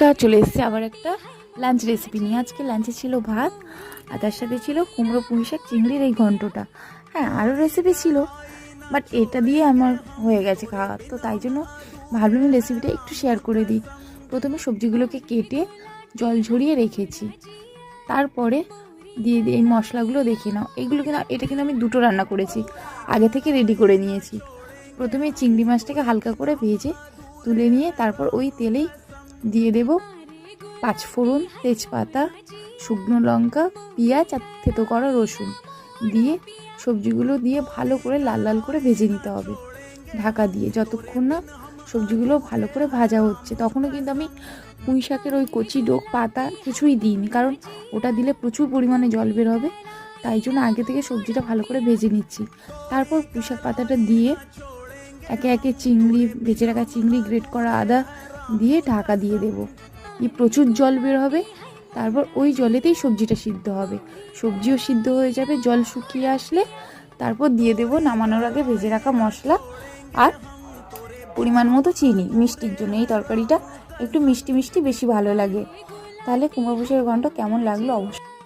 নমস্কার, চলে এসেছি আবার একটা লাঞ্চ রেসিপি নিয়ে। আজকে লাঞ্চে ছিল ভাত আর তার সাথে ছিল কুমড়ো পুঁই শাক চিংড়ির এই ঘন্টটা। হ্যাঁ, আরও রেসিপি ছিল, বাট এটা দিয়ে আমার হয়ে গেছে খাওয়া, তো তাই জন্য ভাবলাম রেসিপিটা একটু শেয়ার করে দিই। প্রথমে সবজিগুলোকে কেটে জল ঝরিয়ে রেখেছি, তারপরে দিয়ে এই মশলাগুলো দেখে নাও। এইগুলো কিন্তু এটা কিন্তু আমি দুটো রান্না করেছি, আগে থেকে রেডি করে নিয়েছি। প্রথমে চিংড়ি মাছটাকে হালকা করে ভেজে তুলে নিয়ে তারপর ওই তেলেই দিয়ে দেব পাঁচফোড়ন, তেজপাতা, শুকনো লঙ্কা, পেঁয়াজ আর থেতো করা রসুন দিয়ে সবজিগুলো দিয়ে ভালো করে লাল লাল করে ভেজে নিতে হবে ঢাকা দিয়ে, যতক্ষণ না সবজিগুলো ভালো করে ভাজা হচ্ছে। তখনও কিন্তু আমি পুঁই শাকের ওই কচি ডোক পাতা কিছুই দিইনি, কারণ ওটা দিলে প্রচুর পরিমাণে জল বের হবে, তাই জন্য আগে থেকে সবজিটা ভালো করে ভেজে নিচ্ছি। তারপর পুঁই শাক পাতাটা দিয়ে একে একে চিংড়ি, ভেজে রাখা চিংড়ি, গ্রেট করা আদা দিয়ে ঢাকা দিয়ে দেবো। প্রচুর জল বের হবে, তারপর ওই জলেতেই সবজিটা সিদ্ধ হবে, সবজিও সিদ্ধ হয়ে যাবে। জল শুকিয়ে আসলে তারপর দিয়ে দেবো নামানোর আগে ভেজে রাখা মশলা আর পরিমাণ মতো চিনি, মিষ্টির জন্য। এই তরকারিটা একটু মিষ্টি মিষ্টি বেশি ভালো লাগে। তাহলে কুমড়ো পুঁই শাকের ঘন্ট কেমন লাগলো অবশ্যই